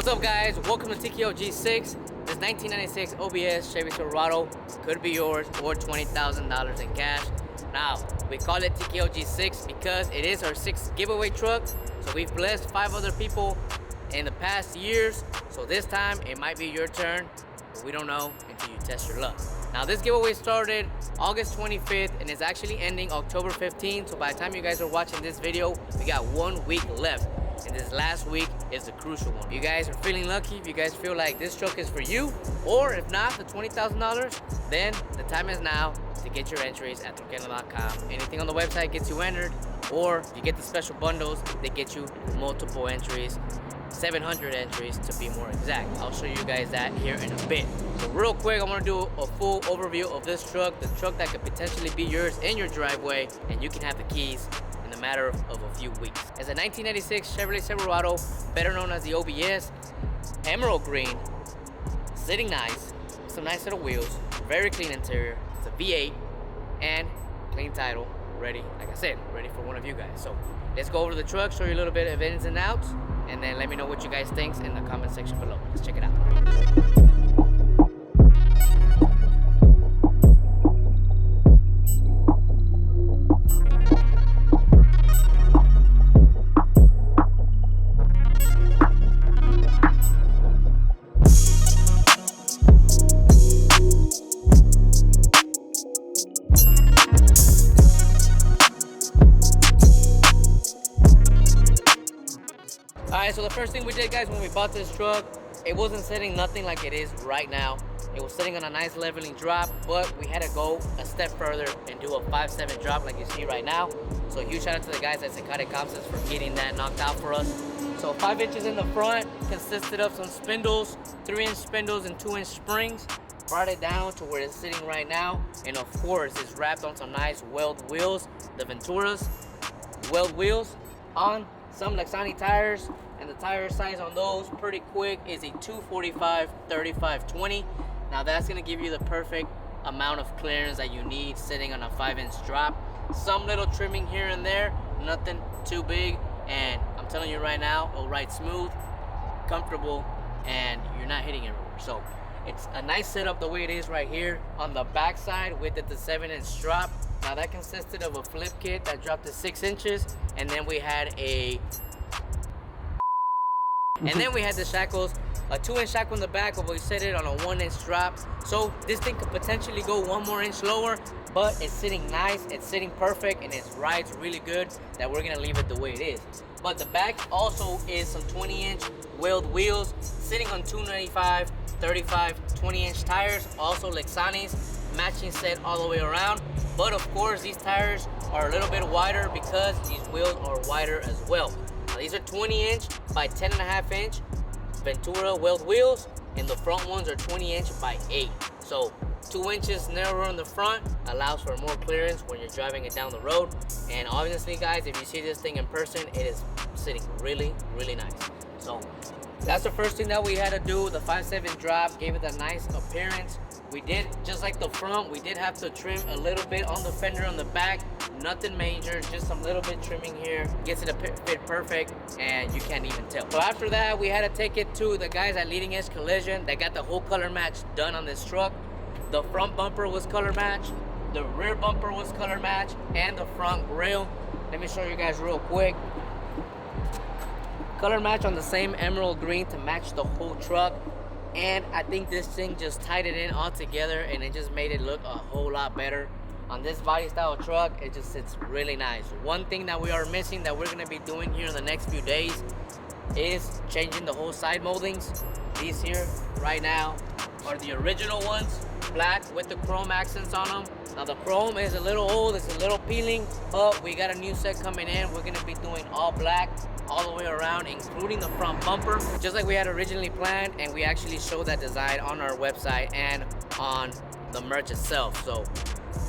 up, guys? Welcome to TKO G6. This 1996 OBS Chevy Silverado could be yours for $20,000 in cash. Now, we call it TKO G6 because it is our 6th giveaway truck. So we've blessed 5 other people in the past years. So this time it might be your turn, but we don't know until you test your luck. Now, this giveaway started August 25th and is actually ending October 15th. So by the time you guys are watching this video, we got 1 week left. And this last week is the crucial one. If you guys are feeling lucky, if you guys feel like this truck is for you, or if not, the $20,000, then the time is now to get your entries at Trokiando.com. Anything on the website gets you entered, or if you get the special bundles, they get you multiple entries, 700 entries to be more exact. I'll show you guys that here in a bit. So real quick, I'm gonna do a full overview of this truck, the truck that could potentially be yours in your driveway, and you can have the keys in a matter of a few weeks. It's a 1996 Chevrolet Silverado, better known as the OBS, emerald green, sitting nice, some nice little wheels, very clean interior. It's a V8 and clean title, ready, like I said, ready for one of you guys. So let's go over the truck, show you a little bit of ins and outs, and then let me know what you guys think in the comment section below. Let's check it out. Alright, so the first thing we did, guys, when we bought this truck, it wasn't sitting nothing like it is right now. It was sitting on a nice leveling drop, but we had to go a step further and do a 5.7 drop like you see right now. So huge shout out to the guys at Secate Composites for getting that knocked out for us. So 5 inches in the front, consisted of some spindles, 3-inch spindles and 2-inch springs. Brought it down to where it's sitting right now, and of course it's wrapped on some nice weld wheels, the Venturas weld wheels on some Lexani tires, and the tire size on those pretty quick is a 245/35/20. Now that's gonna give you the perfect amount of clearance that you need sitting on a 5-inch drop. Some little trimming here and there, nothing too big, and I'm telling you right now, it'll ride smooth, comfortable, and you're not hitting everywhere. So it's a nice setup the way it is right here. On the back side with the 7-inch drop, now that consisted of a flip kit that dropped to 6 inches, and then we had the shackles, a 2-inch shackle in the back, but we set it on a 1-inch drop. So this thing could potentially go 1 more inch lower, but it's sitting nice, it's sitting perfect, and it rides really good that we're gonna leave it the way it is. But the back also is some 20-inch weld wheels sitting on 295/35/20-inch tires, also Lexani's, matching set all the way around. But of course these tires are a little bit wider because these wheels are wider as well. Now these are 20-inch by 10.5-inch Ventura weld wheels, and the front ones are 20-inch by 8. So 2 inches narrower in the front allows for more clearance when you're driving it down the road. And obviously, guys, if you see this thing in person, it is sitting really, really nice. So that's the first thing that we had to do. The 5.7 drop gave it a nice appearance. We did, just like the front, we did have to trim a little bit on the fender on the back. Nothing major, just some little bit trimming here. Gets it to fit perfect, and you can't even tell. So after that, we had to take it to the guys at Leading Edge Collision. They got the whole color match done on this truck. The front bumper was color match, the rear bumper was color match, and the front grille. Let me show you guys real quick. Color match on the same emerald green to match the whole truck. And I think this thing just tied it in all together, and it just made it look a whole lot better. On this body style truck, it just sits really nice. One thing that we are missing that we're gonna be doing here in the next few days is changing the whole side moldings. These here right now are the original ones, black with the chrome accents on them. Now the chrome is a little old, it's a little peeling, but we got a new set coming in. We're gonna be doing all black all the way around, including the front bumper, just like we had originally planned, and we actually showed that design on our website and on the merch itself. So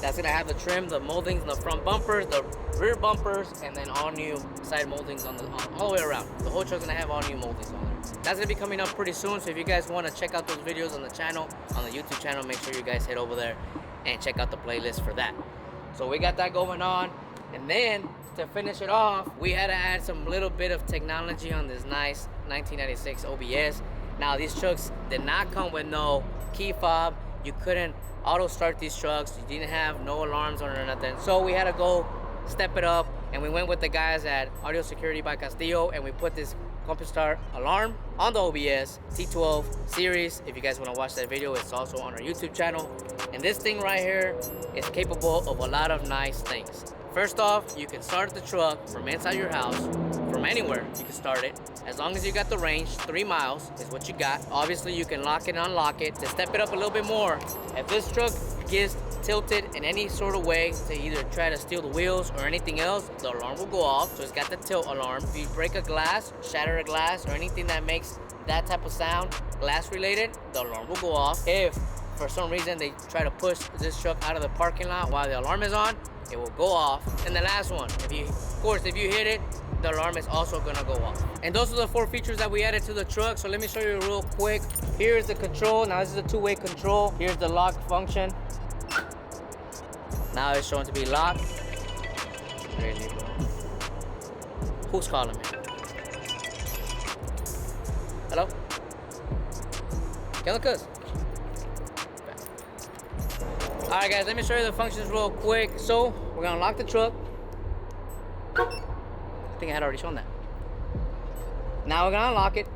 that's gonna have the trim, the moldings, the front bumpers, the rear bumpers, and then all new side moldings on all the way around. The whole truck's gonna have all new moldings on it. That's gonna be coming up pretty soon. So if you guys want to check out those videos on the channel, on the YouTube channel, make sure you guys head over there and check out the playlist for that. So we got that going on, and then to finish it off, we had to add some little bit of technology on this nice 1996 OBS. Now these trucks did not come with no key fob. You couldn't auto start these trucks. You didn't have no alarms on or nothing. So we had to go step it up, and we went with the guys at Audio Security by Castillo, and we put this Compass Start alarm on the OBS T12 series. If you guys want to watch that video, it's also on our YouTube channel. And this thing right here is capable of a lot of nice things. First off, you can start the truck from inside your house, from anywhere you can start it. As long as you got the range, 3 miles is what you got. Obviously, you can lock it and unlock it. To step it up a little bit more, if this truck gets tilted in any sort of way to either try to steal the wheels or anything else, the alarm will go off. So it's got the tilt alarm. If you break a glass, shatter a glass, or anything that makes that type of sound, glass related, the alarm will go off. If for some reason they try to push this truck out of the parking lot while the alarm is on, it will go off. And the last one, if you hit it, the alarm is also gonna go off. And those are the 4 features that we added to the truck. So let me show you real quick. Here's the control. Now this is a 2-way control. Here's the lock function. Now it's showing to be locked. Really, bro? Who's calling me? Hello? ¿Qué onda, cuz? Alright guys, let me show you the functions real quick. So, we're gonna lock the truck. I think I had already shown that. Now we're gonna unlock it.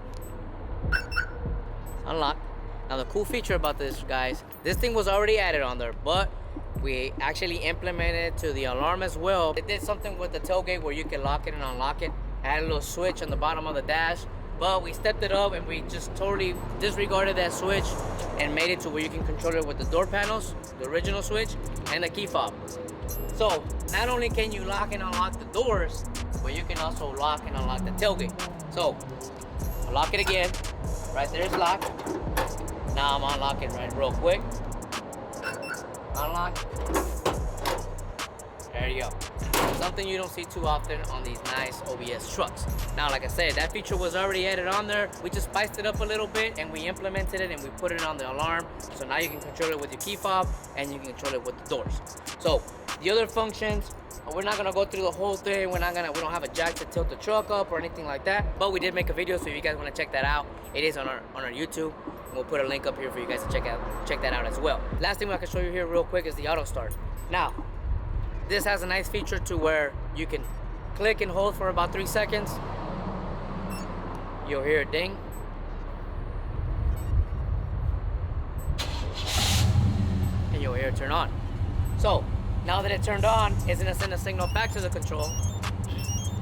Unlock. Now the cool feature about this, guys, this thing was already added on there, but we actually implemented to the alarm as well. It did something with the tailgate where you can lock it and unlock it. I had a little switch on the bottom of the dash, but we stepped it up and we just totally disregarded that switch and made it to where you can control it with the door panels, the original switch, and the key fob. So not only can you lock and unlock the doors, but you can also lock and unlock the tailgate. So I'll lock it again. Right there is locked. Now I'm unlocking right real quick. Unlock. There you go. Something you don't see too often on these nice OBS trucks. Now, like I said, that feature was already added on there. We just spiced it up a little bit and we implemented it and we put it on the alarm. So now you can control it with your key fob and you can control it with the doors. So the other functions, we're not gonna go through the whole thing. We don't have a jack to tilt the truck up or anything like that. But we did make a video, so if you guys want to check that out, it is on our YouTube. We'll put a link up here for you guys to check that out as well. Last thing I can show you here real quick is the auto start. Now, this has a nice feature to where you can click and hold for about 3 seconds. You'll hear a ding. And you'll hear it turn on. So, now that it turned on, it's gonna send a signal back to the control,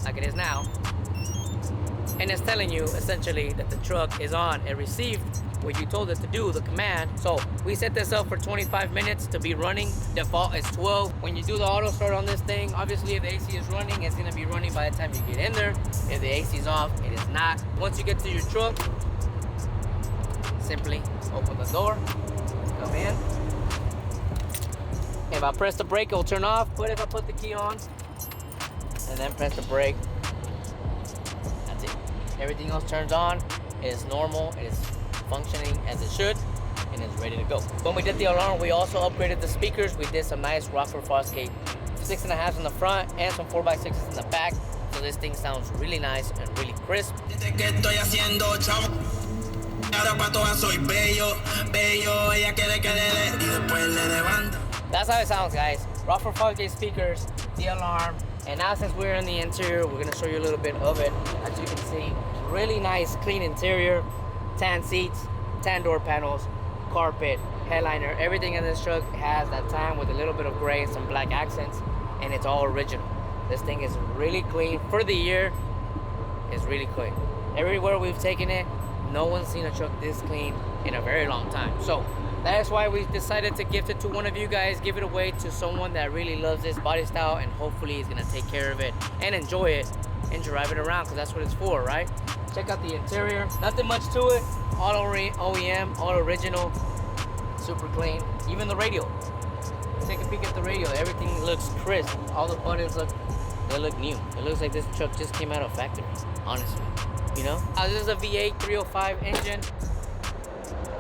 like it is now. And it's telling you, essentially, that the truck is on. It received what you told it to do, the command. So we set this up for 25 minutes to be running. Default is 12. When you do the auto start on this thing, obviously if the AC is running, it's gonna be running by the time you get in there. If the AC is off, it is not. Once you get to your truck, simply open the door, come in. If I press the brake, it will turn off. But if I put the key on and then press the brake, that's it. Everything else turns on. It is normal. It is functioning as it should, and it's ready to go. When we did the alarm, we also upgraded the speakers. We did some nice Rockford Fosgate 6.5s in the front and some 4x6s in the back. So this thing sounds really nice and really crisp. That's how it sounds, guys. Rockford Fosgate speakers, the alarm, and now since we're in the interior, we're gonna show you a little bit of it. As you can see, really nice, clean interior, tan seats, tan door panels, carpet, headliner. Everything in this truck has that tan with a little bit of gray and some black accents, and it's all original. This thing is really clean. For the year, it's really clean. Everywhere we've taken it, no one's seen a truck this clean in a very long time. So that's why we decided to gift it to one of you guys, give it away to someone that really loves this body style and hopefully is gonna take care of it and enjoy it and drive it around, because that's what it's for, right? Check out the interior. Nothing much to it. All OEM, all original, super clean. Even the radio. Take a peek at the radio. Everything looks crisp. All the buttons look new. It looks like this truck just came out of factory, honestly. You know? This is a V8 305 engine.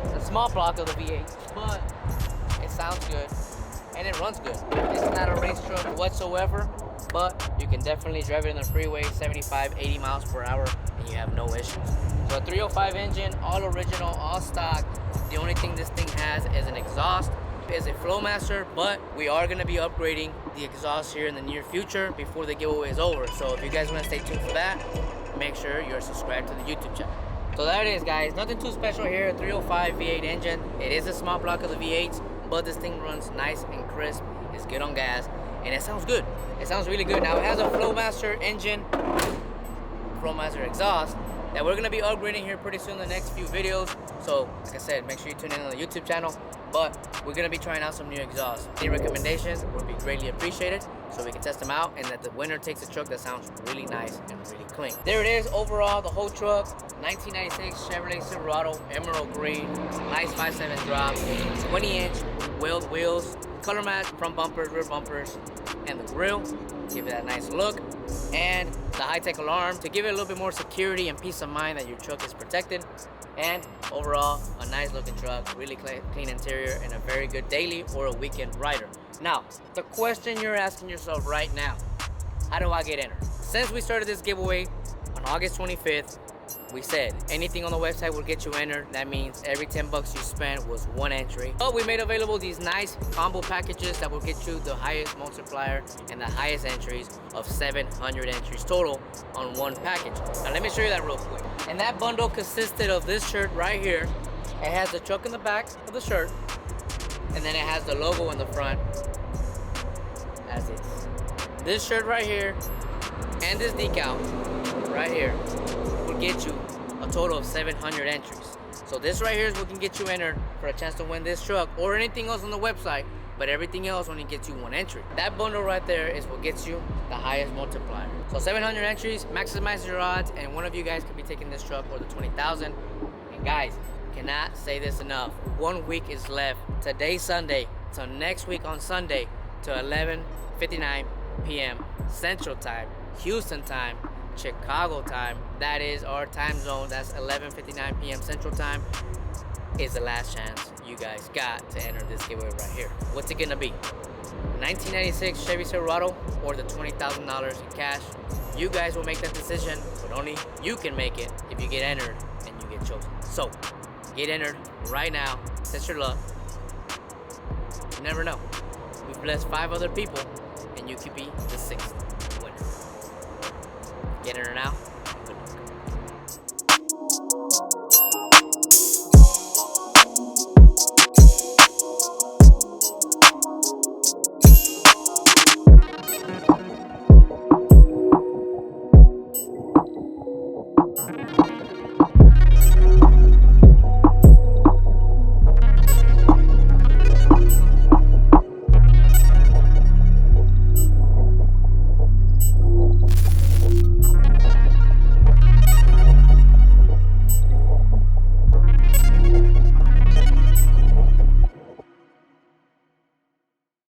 It's a small block of the V8, but it sounds good and it runs good. It's not a race truck whatsoever, but you can definitely drive it in the freeway 75, 80 miles per hour and you have no issues. So a 305 engine, all original, all stock. The only thing this thing has is an exhaust. Is a Flowmaster, but we are going to be upgrading the exhaust here in the near future before the giveaway is over. So if you guys want to stay tuned for that, make sure you're subscribed to the YouTube channel. So that is, guys, nothing too special here. 305 V8 engine. It is a small block of the V8s, but this thing runs nice and crisp. It's good on gas, and it sounds good. It sounds really good. Now it has a Flowmaster engine, Flowmaster exhaust that we're going to be upgrading here pretty soon in the next few videos. So like I said, make sure you tune in on the YouTube channel, but we're going to be trying out some new exhausts. Any recommendations would be greatly appreciated so we can test them out, and that the winner takes a truck that sounds really nice and really clean. There it is, overall, the whole truck. 1996 Chevrolet Silverado, emerald green, nice 5.7 drop, 20-inch wheeled wheels, color match front bumpers, rear bumpers, and the grille. Give it that nice look, and the high-tech alarm to give it a little bit more security and peace of mind that your truck is protected. And overall, a nice looking truck, really clean interior, and a very good daily or a weekend rider. Now, the question you're asking yourself right now, how do I get entered? Since we started this giveaway on August 25th, we said anything on the website will get you entered. That means every 10 bucks you spend was one entry. But we made available these nice combo packages that will get you the highest multiplier and the highest entries of 700 entries total on one package. Now let me show you that real quick. And that bundle consisted of this shirt right here. It has the truck in the back of the shirt, and then it has the logo in the front as is. This shirt right here and this decal right here will get you a total of 700 entries. So this right here is what can get you entered for a chance to win this truck or anything else on the website, but everything else only gets you one entry. That bundle right there is what gets you the highest multiplier. So 700 entries, maximize your odds, and one of you guys could be taking this truck or the 20,000. And guys, cannot say this enough. 1 week is left. Today, Sunday, till next week on Sunday, to 11:59 p.m. Central Time, Houston Time, Chicago time. That is our time zone. That's 11:59 p.m. Central Time. Is the last chance you guys got to enter this giveaway right here. What's it gonna be? 1996 Chevy Silverado or the $20,000 in cash? You guys will make that decision, but only you can make it if you get entered and you get chosen. So get entered right now. Test your luck. You never know. We've blessed 5 other people, and you could be the 6th winner. Get entered now.